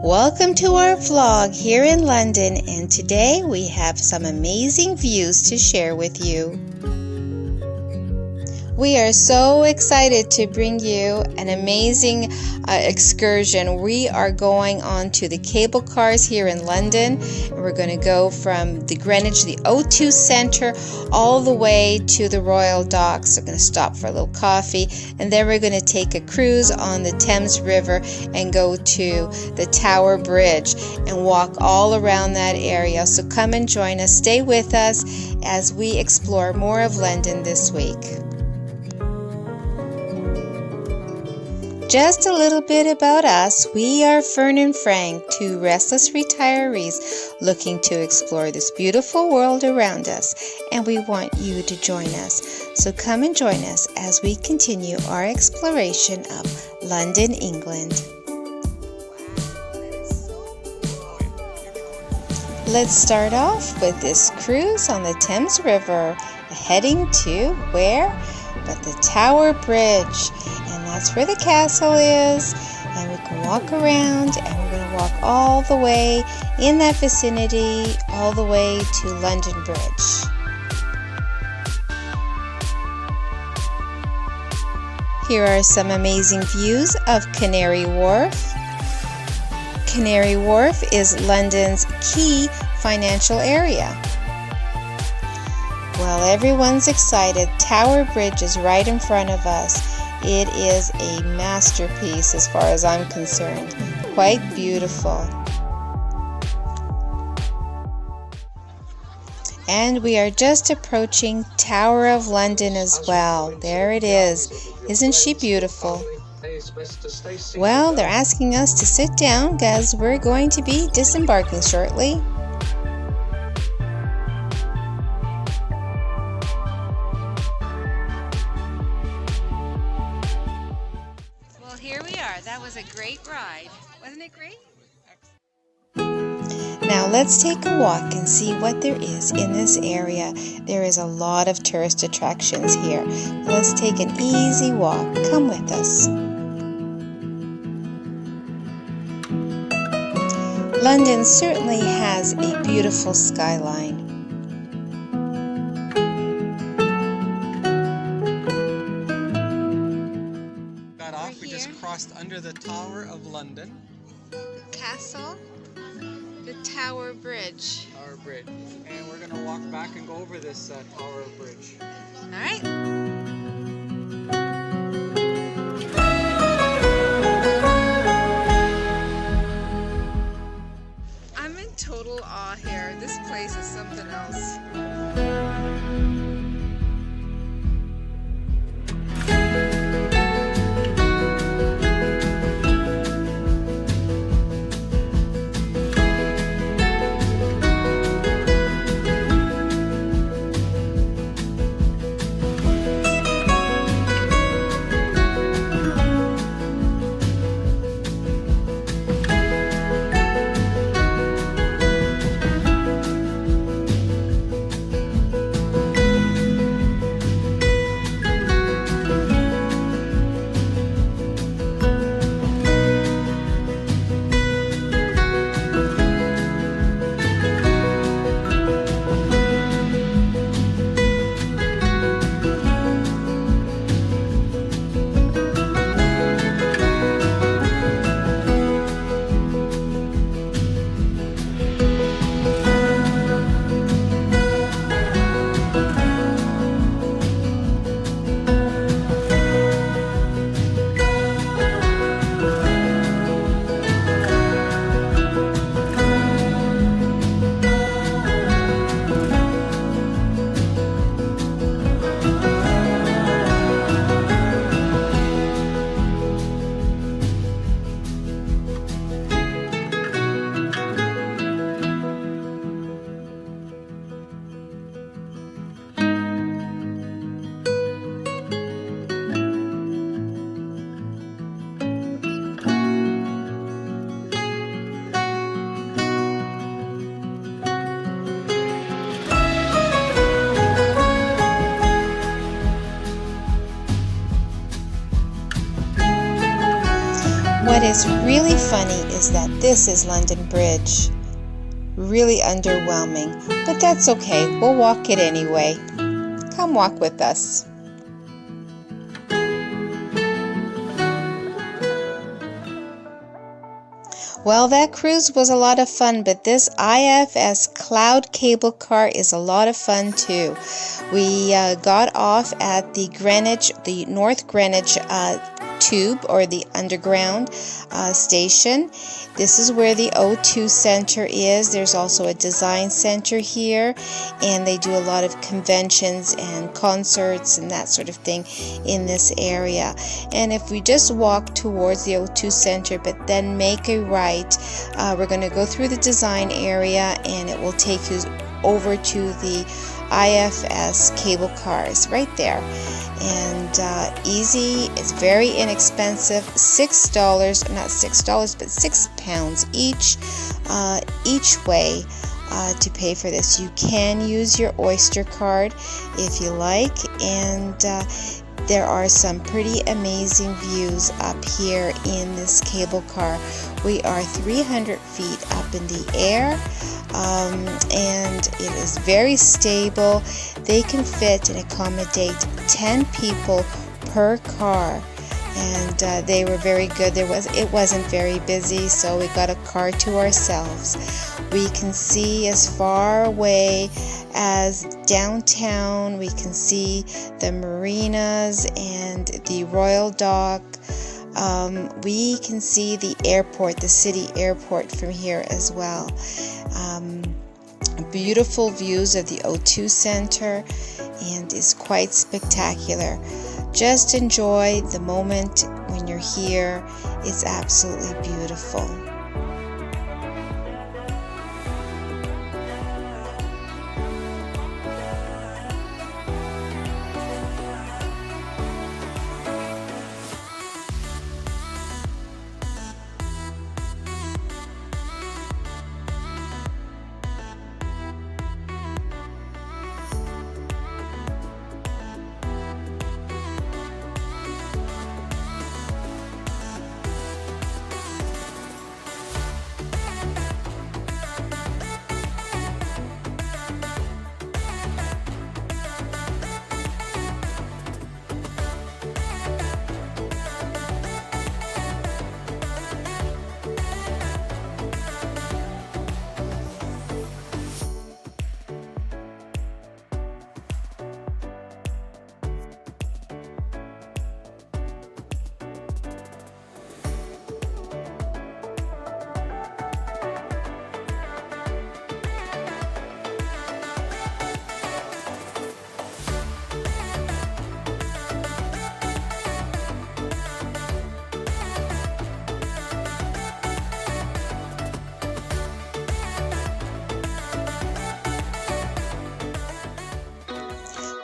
Welcome to our vlog here in London, and today we have some amazing views to share with you. We are so excited to bring you an amazing excursion. We are going on to the cable cars here in London, and we're going to go from the Greenwich, the O2 Centre, all the way to the Royal Docks. We're going to stop for a little coffee, and then we're going to take a cruise on the Thames River and go to the Tower Bridge and walk all around that area. So come and join us. Stay with us as we explore more of London this week. Just a little bit about us. We are Fern and Frank, two restless retirees looking to explore this beautiful world around us, and we want you to join us. So come and join us as we continue our exploration of London, England. Let's start off with this cruise on the Thames River, heading to where? But the Tower Bridge. That's where the castle is, and we can walk around, and we're going to walk all the way in that vicinity, all the way to London Bridge. Here are some amazing views of Canary Wharf. Canary Wharf is London's key financial area. Well, everyone's excited. Tower Bridge is right in front of us. It is a masterpiece as far as I'm concerned. Quite beautiful. And we are just approaching Tower of London as well. There it is. Isn't she beautiful? Well, they're asking us to sit down because we're going to be disembarking shortly. Here we are. That was a great ride. Wasn't it great? Now let's take a walk and see what there is in this area. There is a lot of tourist attractions here. Let's take an easy walk. Come with us. London certainly has a beautiful skyline. Crossed under the Tower of London. The castle, the Tower Bridge. Tower Bridge. And we're going to walk back and go over this Tower Bridge. All right. I'm in total awe here. This place is something else. What is really funny is that this is London Bridge. Really underwhelming, but that's okay. We'll walk it anyway. Come walk with us. Well, that cruise was a lot of fun, but this IFS Cloud Cable Car is a lot of fun too. We got off at the North Greenwich Tube, or the Underground Station. This is where the O2 Center is. There's also a design center here, and they do a lot of conventions and concerts and that sort of thing in this area. And if we just walk towards the O2 Center but then make a right, we're going to go through the design area, and it will take you over to the IFS cable cars right there. And easy, it's very inexpensive, $6, not $6, but £6 each way to pay for this. You can use your Oyster card if you like, and there are some pretty amazing views up here in this cable car. We are 300 feet up in the air, and it is very stable. They can fit and accommodate 10 people per car, and they were very good. It wasn't very busy, so we got a car to ourselves. We can see as far away as downtown. We can see the marinas and the Royal Dock. We can see the airport, the city airport, from here as well. Beautiful views of the O2 Center, and is quite spectacular. Just enjoy the moment when you're here. It's absolutely beautiful.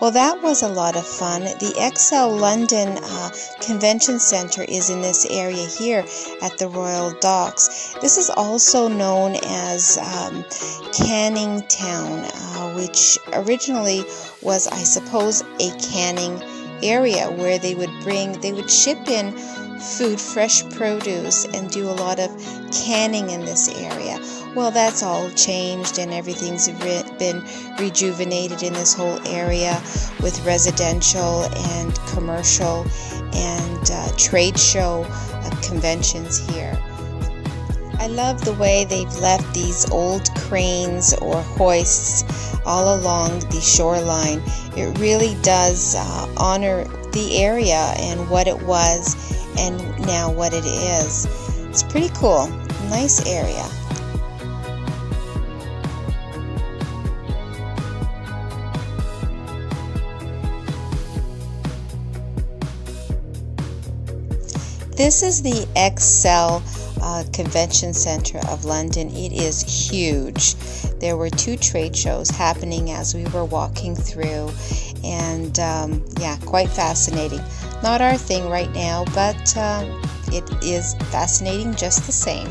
Well, that was a lot of fun. The XL London Convention Centre is in this area here at the Royal Docks. This is also known as Canning Town, which originally was, I suppose, a canning area where they would ship in food, fresh produce, and do a lot of canning in this area. Well, that's all changed, and everything's been rejuvenated in this whole area with residential and commercial and trade show conventions here. I love the way they've left these old cranes or hoists all along the shoreline. It really does honor the area and what it was and now what it is. It's pretty cool. Nice area. This is the XL Convention Centre of London. It is huge. There were 2 trade shows happening as we were walking through, and yeah, quite fascinating. Not our thing right now, but it is fascinating just the same.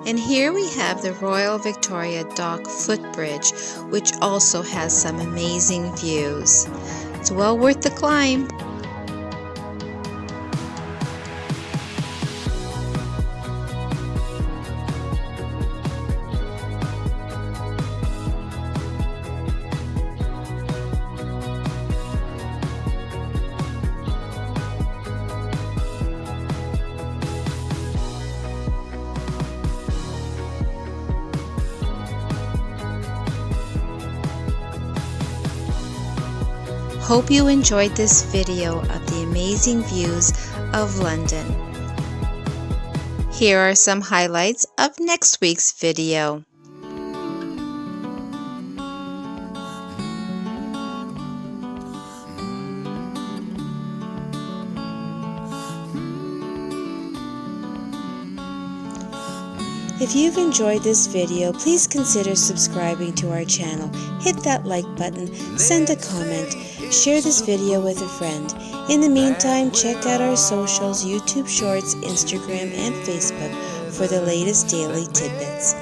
And here we have the Royal Victoria Dock footbridge, which also has some amazing views. It's well worth the climb. Hope you enjoyed this video of the amazing views of London. Here are some highlights of next week's video. If you've enjoyed this video, please consider subscribing to our channel. Hit that like button, send a comment, share this video with a friend. In the meantime, check out our socials, YouTube Shorts, Instagram, and Facebook for the latest daily tidbits.